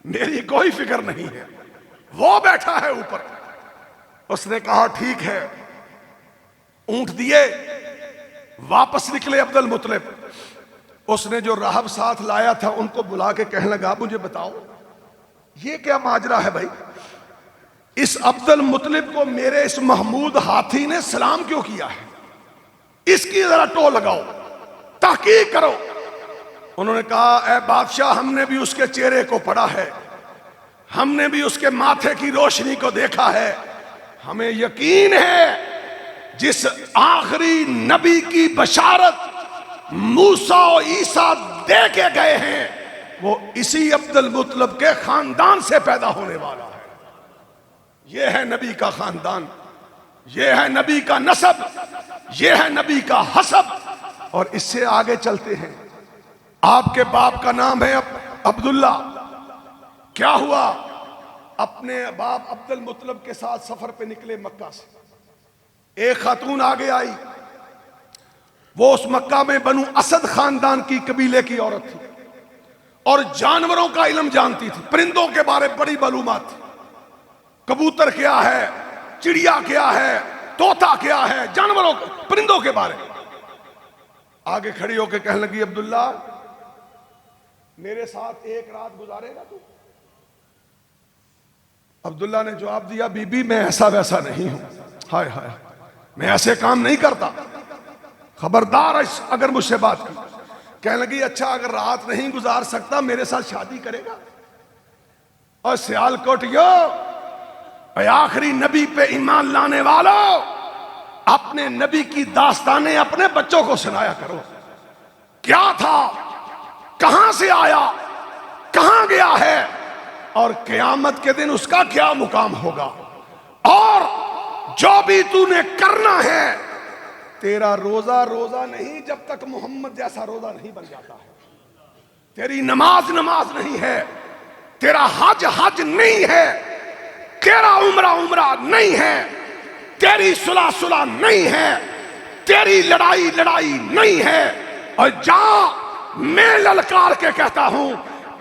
میری کوئی فکر نہیں ہے. وہ بیٹھا ہے اوپر. اس نے کہا ٹھیک ہے. اونٹ دیے، واپس نکلے عبد المطلب. اس نے جو راہب ساتھ لایا تھا ان کو بلا کے کہنے لگا مجھے بتاؤ یہ کیا ماجرا ہے بھائی، اس عبد المطلب کو میرے اس محمود ہاتھی نے سلام کیوں کیا ہے، اس کی ذرا ٹو لگاؤ، تحقیق کرو. انہوں نے کہا اے بادشاہ ہم نے بھی اس کے چہرے کو پڑھا ہے، ہم نے بھی اس کے ماتھے کی روشنی کو دیکھا ہے، ہمیں یقین ہے جس آخری نبی کی بشارت موسیٰ و عیسیٰ دے کے گئے ہیں وہ اسی عبد المطلب کے خاندان سے پیدا ہونے والا ہے. یہ ہے نبی کا خاندان، یہ ہے نبی کا نسب، یہ ہے نبی کا حسب. اور اس سے آگے چلتے ہیں. آپ کے باپ کا نام ہے عبداللہ. کیا ہوا، اپنے باپ عبد المطلب کے ساتھ سفر پہ نکلے مکہ سے. ایک خاتون آگے آئی، وہ اس مکہ میں بنو اسد خاندان کی قبیلے کی عورت تھی اور جانوروں کا علم جانتی تھی، پرندوں کے بارے بڑی معلومات تھی. کبوتر کیا ہے، چڑیا کیا ہے، طوطا کیا ہے، جانوروں پرندوں کے بارے. آگے کھڑی ہو کے کہنے لگی عبداللہ میرے ساتھ ایک رات گزارے گا تو؟ عبداللہ نے جواب دیا بی بی میں ایسا ویسا نہیں ہوں، ہائے ہائے میں ایسے کام نہیں کرتا، خبردار اگر مجھ سے بات کی. کہنے لگی اچھا اگر رات نہیں گزار سکتا میرے ساتھ شادی کرے گا؟ اور سیال کوٹیو، اے آخری نبی پہ ایمان لانے والوں، اپنے نبی کی داستانیں اپنے بچوں کو سنایا کرو. کیا تھا، کہاں سے آیا، کہاں گیا ہے، اور قیامت کے دن اس کا کیا مقام ہوگا. اور جو بھی تو نے کرنا ہے، تیرا روزہ روزہ نہیں جب تک محمد جیسا روزہ نہیں بن جاتا ہے. تیری نماز نماز نہیں ہے، تیرا حج حج نہیں ہے، تیرا عمرہ عمرہ نہیں ہے، تیری صلح صلح نہیں ہے، تیری لڑائی لڑائی نہیں ہے. اور جا میں للکار کے کہتا ہوں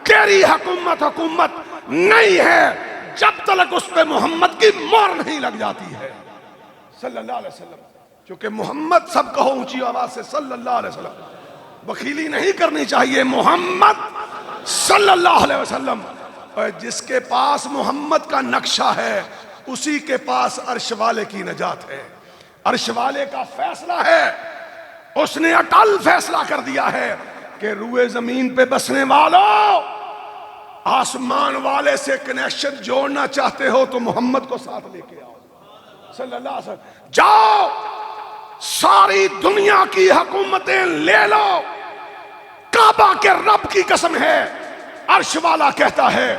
تیری حکومت حکومت نہیں ہے جب تک اس پہ محمد کی مہر نہیں لگ جاتی ہے صلی اللہ علیہ وسلم. کیونکہ محمد سب کہو اونچی آواز سے صلی اللہ علیہ وسلم. بخیلی نہیں کرنی چاہیے، محمد صلی اللہ علیہ وسلم. اور جس کے پاس محمد کا نقشہ ہے اسی کے پاس عرش والے کی نجات ہے، عرش والے کا فیصلہ ہے. اس نے اٹل فیصلہ کر دیا ہے کہ روئے زمین پہ بسنے والوں، آسمان والے سے کنیکشن جوڑنا چاہتے ہو تو محمد کو ساتھ لے کے آؤ صلی اللہ علیہ وسلم. جاؤ ساری دنیا کی حکومتیں لے لو، کعبہ کے رب کی قسم ہے عرش والا کہتا ہے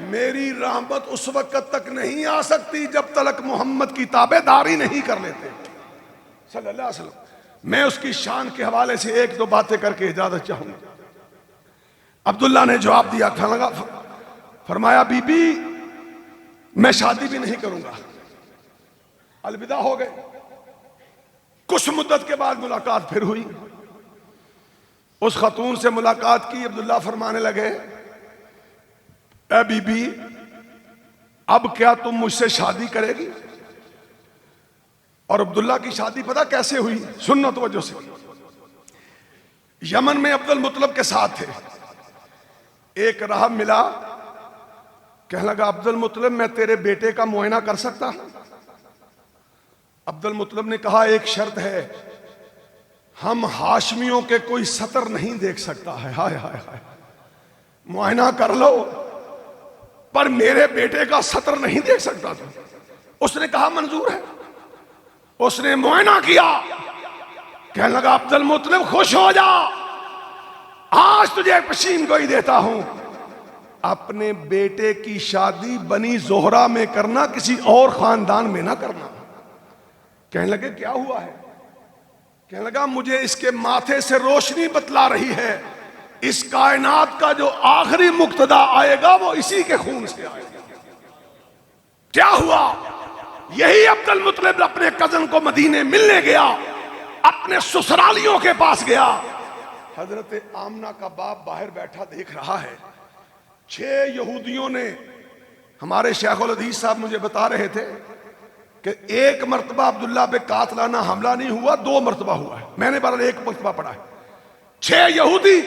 میری رحمت اس وقت تک نہیں آ سکتی جب تک محمد کی تابع داری نہیں کر لیتے صلی اللہ علیہ وسلم. میں اس کی شان کے حوالے سے ایک دو باتیں کر کے اجازت چاہوں گا. عبداللہ نے جواب دیا، کہنے لگا فرمایا بی بی میں شادی بھی نہیں کروں گا. الوداع ہو گئے. کچھ مدت کے بعد ملاقات پھر ہوئی. اس خاتون سے ملاقات کی. عبداللہ فرمانے لگے اے بی بی اب کیا تم مجھ سے شادی کرے گی؟ اور عبداللہ کی شادی پتہ کیسے ہوئی؟ سننا توجہ سے. یمن میں عبد المطلب کے ساتھ تھے. ایک راہب ملا، کہنے لگا عبد المطلب میں تیرے بیٹے کا معائنہ کر سکتا ہوں؟ عبد المطلب نے کہا ایک شرط ہے، ہم ہاشمیوں کے کوئی سطر نہیں دیکھ سکتا ہے. ہائے ہائے ہائے، معائنہ کر لو پر میرے بیٹے کا سطر نہیں دیکھ سکتا تھا. اس نے کہا منظور ہے. اس نے معائنہ کیا. کہنے لگا عبد المطلب خوش ہو جا، آج تجھے پشین گوئی دیتا ہوں. اپنے بیٹے کی شادی بنی زہرہ میں کرنا، کسی اور خاندان میں نہ کرنا۔ کہنے لگے کیا ہوا ہے؟ کہنے لگا مجھے اس کے ماتھے سے روشنی بتلا رہی ہے، اس کائنات کا جو آخری مقتدا آئے گا وہ اسی کے خون سے آئے گا۔ کیا ہوا؟ یہی عبد المطلب اپنے کزن کو مدینے ملنے گیا، اپنے سسرالیوں کے پاس گیا۔ حضرت آمنہ کا باپ باہر بیٹھا دیکھ رہا ہے، 6 یہودیوں نے، ہمارے شیخ الحدیث صاحب مجھے بتا رہے تھے کہ ایک مرتبہ عبداللہ پہ قاتلانہ حملہ نہیں ہوا، 2 مرتبہ ہوا ہے، میں نے بہرحال 1 مرتبہ پڑھا ہے۔ 6 یہودی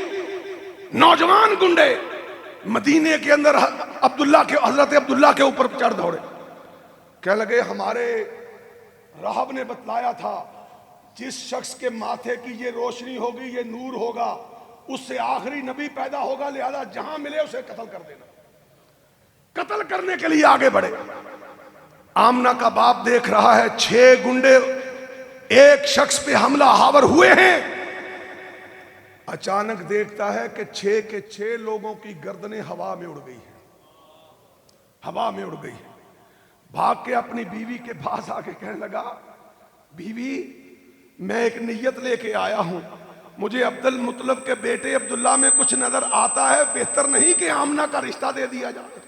نوجوان گنڈے مدینے کے اندر حضرت عبداللہ کے اوپر چڑھ دوڑے۔ کہنے لگے ہمارے راہب نے بتلایا تھا جس شخص کے ماتھے کی یہ روشنی ہوگی، یہ نور ہوگا، اس سے آخری نبی پیدا ہوگا، لہذا جہاں ملے اسے قتل کر دینا۔ قتل کرنے کے لیے آگے بڑھے۔ آمنہ کا باپ دیکھ رہا ہے 6 گنڈے ایک شخص پہ حملہ آور ہوئے ہیں۔ اچانک دیکھتا ہے کہ 6 کے 6 لوگوں کی گردنیں ہوا میں اڑ گئی ہیں، ہوا میں اڑ گئی ہیں۔ بھاگ کے اپنی بیوی کے پاس آ کے کہنے لگا بیوی میں ایک نیت لے کے آیا ہوں، مجھے عبد المطلب کے بیٹے عبداللہ میں کچھ نظر آتا ہے، بہتر نہیں کہ آمنہ کا رشتہ دے دیا جائے۔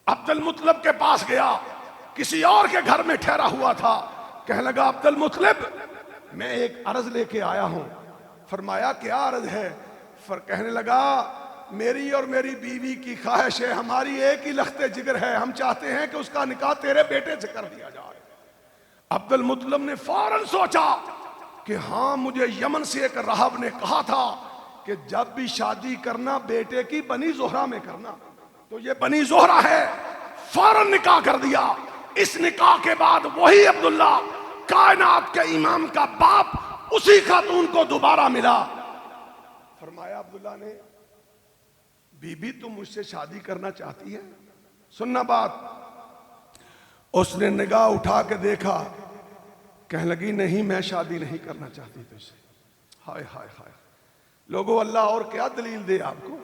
عبد المطلب کے پاس گیا، کسی اور کے گھر میں ٹھہرا ہوا تھا۔ کہنے لگا عبد المطلب میں ایک عرض لے کے آیا ہوں۔ فرمایا کیا عرض ہے؟ کہنے لگا میری اور میری بیوی کی خواہش ہے، ہماری ایک ہی لخت جگر ہے، ہم چاہتے ہیں کہ اس کا نکاح تیرے بیٹے سے کر دیا جائے۔ عبد المطلب نے فوراً سوچا کہ ہاں مجھے یمن سے ایک راہب نے کہا تھا کہ جب بھی شادی کرنا بیٹے کی بنی زہرہ میں کرنا، تو یہ بنی زہرہ ہے۔ فوراً نکاح کر دیا۔ اس نکاح کے بعد وہی عبداللہ کائنات کے امام کا باپ اسی خاتون کو دوبارہ ملا۔ فرمایا عبداللہ نے بی بی تم مجھ سے شادی کرنا چاہتی ہے؟ سننا بات۔ اس نے نگاہ اٹھا کے دیکھا، کہنے لگی نہیں میں شادی نہیں کرنا چاہتی تجھ سے۔ ہائے ہائے ہائے لوگوں، اللہ اور کیا دلیل دے آپ کو۔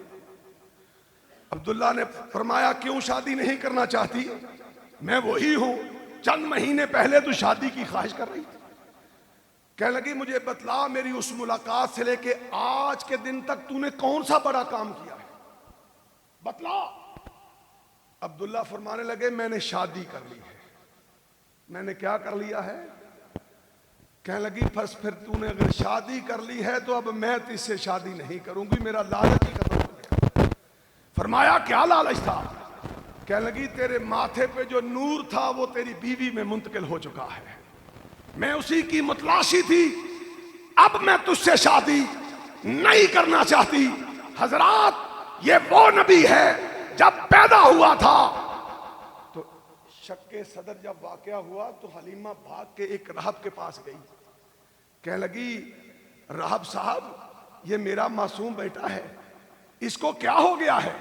عبداللہ نے فرمایا کیوں شادی نہیں کرنا چاہتی؟ میں وہی ہوں چند مہینے پہلے تو شادی کی خواہش کر رہی تھی۔ کہنے لگی مجھے بتلا میری اس ملاقات سے لے کے آج کے دن تک تو نے کون سا بڑا کام کیا ہے، بتلا۔ عبداللہ فرمانے لگے میں نے شادی کر لی ہے۔ میں نے کیا کر لیا ہے؟ کہنے لگی بس پھر تو نے اگر شادی کر لی ہے تو اب میں تجھ سے شادی نہیں کروں گی، میرا لالچ ہی ختم ہو گیا۔ فرمایا کیا لالچ تھا؟ کہنے لگی تیرے ماتھے پہ جو نور تھا وہ تیری بیوی میں منتقل ہو چکا ہے، میں اسی کی متلاشی تھی، اب میں تجھ سے شادی نہیں کرنا چاہتی۔ حضرات یہ وہ نبی ہے جب پیدا ہوا تھا تو شک صدر جب واقعہ ہوا تو حلیمہ بھاگ کے ایک راہب کے پاس گئی۔ کہنے لگی راہب صاحب یہ میرا معصوم بیٹا ہے، اس کو کیا ہو گیا ہے؟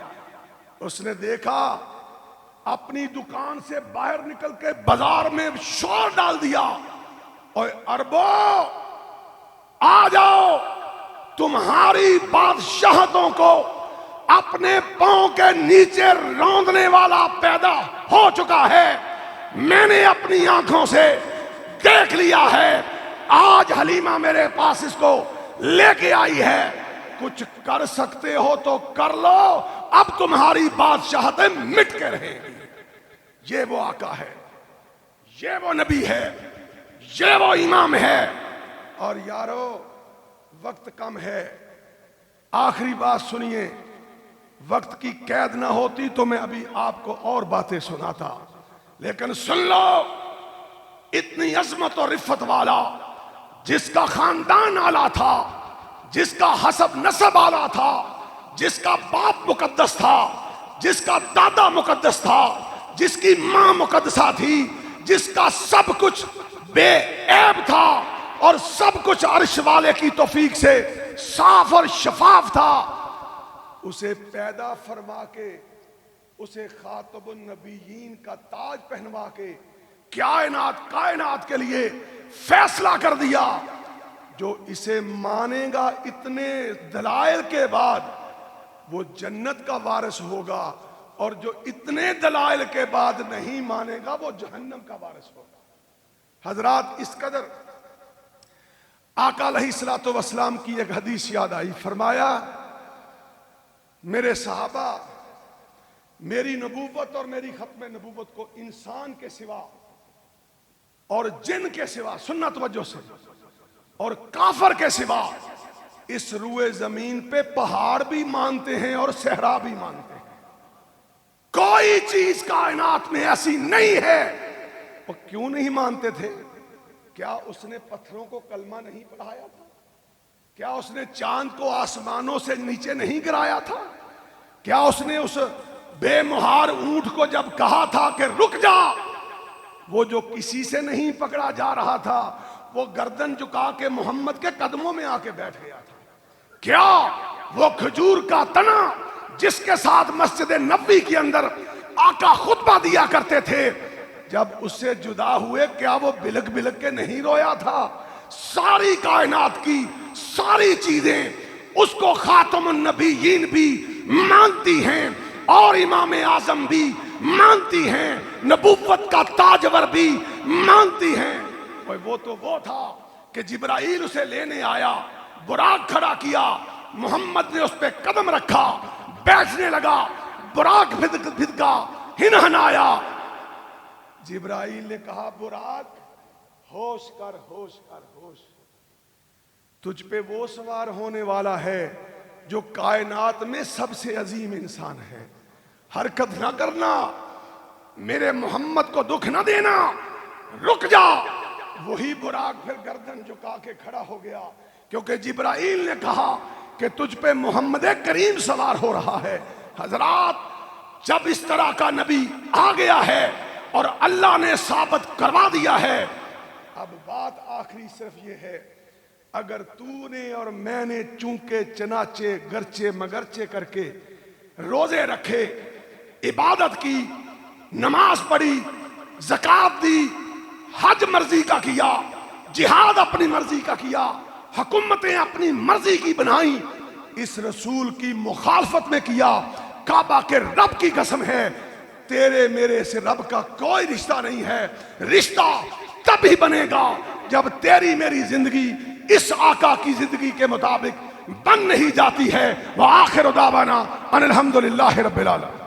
اس نے دیکھا، اپنی دکان سے باہر نکل کے بازار میں شور ڈال دیا، اور اربو آ جاؤ، تمہاری بادشاہتوں کو اپنے پاؤں کے نیچے روندنے والا پیدا ہو چکا ہے، میں نے اپنی آنکھوں سے دیکھ لیا ہے۔ آج حلیمہ میرے پاس اس کو لے کے آئی ہے، کچھ کر سکتے ہو تو کر لو، اب تمہاری بادشاہتیں مٹ کے رہیں گی۔ یہ وہ آقا ہے، یہ وہ نبی ہے، یہ وہ امام ہے۔ اور یارو وقت کم ہے، آخری بات سنیے، وقت کی قید نہ ہوتی تو میں ابھی آپ کو اور باتیں سناتا، لیکن سن لو، اتنی عظمت اور رفت والا، جس کا خاندان اعلیٰ تھا، جس کا حسب نسب اعلیٰ تھا، جس کا باپ مقدس تھا، جس کا دادا مقدس تھا، جس کی ماں مقدسہ تھی، جس کا سب کچھ بے عیب تھا اور سب کچھ عرش والے کی توفیق سے صاف اور شفاف تھا، اسے پیدا فرما کے، اسے خاتم النبیین کا تاج پہنوا کے کائنات کے لیے فیصلہ کر دیا، جو اسے مانے گا اتنے دلائل کے بعد وہ جنت کا وارث ہوگا، اور جو اتنے دلائل کے بعد نہیں مانے گا وہ جہنم کا وارث ہوگا۔ حضرات، اس قدر آقا علیہ الصلوۃ والسلام کی ایک حدیث یاد آئی، فرمایا میرے صحابہ میری نبوت اور میری ختم نبوت کو انسان کے سوا اور جن کے سوا، سننا توجہ سے، اور کافر کے سوا اس روئے زمین پہ پہاڑ بھی مانتے ہیں اور صحرا بھی مانتے ہیں۔ کوئی چیز کائنات میں ایسی نہیں ہے۔ وہ کیوں نہیں مانتے تھے؟ کیا اس نے پتھروں کو کلمہ نہیں پڑھایا تھا؟ کیا اس نے چاند کو آسمانوں سے نیچے نہیں گرایا تھا؟ کیا اس نے اس بے مہار اونٹ کو جب کہا تھا کہ رک جا، وہ جو کسی سے نہیں پکڑا جا رہا تھا، وہ گردن جھکا کے محمد کے قدموں میں آ کے بیٹھ گیا تھا؟ کیا وہ کھجور کا تنا جس کے ساتھ مسجد نبوی کے اندر آقا خطبہ دیا کرتے تھے، جب اس سے جدا ہوئے کیا وہ بلک بلک کے نہیں رویا تھا؟ ساری کائنات کی ساری چیزیں اس کو خاتم النبیین بھی مانتی ہیں، اور امام اعظم بھی مانتی ہیں، نبوت کا تاجور بھی مانتی ہیں۔ وہ تو وہ تھا کہ جبرائیل اسے لینے آیا، براق کھڑا کیا، محمد نے اس پہ قدم رکھا، بیٹھنے لگا، براق بھدکا، ہنہنایا۔ جبرائیل نے کہا براق ہوش کر، ہوش کر، ہوش، تجھ پہ وہ سوار ہونے والا ہے جو کائنات میں سب سے عظیم انسان ہے، حرکت نہ کرنا، میرے محمد کو دکھ نہ دینا، رک جا۔ وہی براق پھر گردن جھکا کے کھڑا ہو گیا، کیونکہ جبرائیل نے کہا کہ تجھ پہ محمد کریم سوار ہو رہا ہے۔ حضرات، جب اس طرح کا نبی آ گیا ہے اور اللہ نے ثابت کروا دیا ہے، اب بات آخری صرف یہ ہے، اگر تو نے اور میں نے چونکہ چنانچہ گرچہ مگرچہ کر کے روزے رکھے، عبادت کی، نماز پڑھی، زکوٰۃ دی، حج مرضی کا کیا، جہاد اپنی مرضی کا کیا، حکومتیں اپنی مرضی کی بنائیں، اس رسول کی مخالفت میں کیا، کعبہ کے رب کی قسم ہے تیرے میرے سے رب کا کوئی رشتہ نہیں ہے۔ رشتہ تب ہی بنے گا جب تیری میری زندگی اس آقا کی زندگی کے مطابق بن نہیں جاتی ہے۔ وآخر دعوانا ان الحمدللہ رب العالمین۔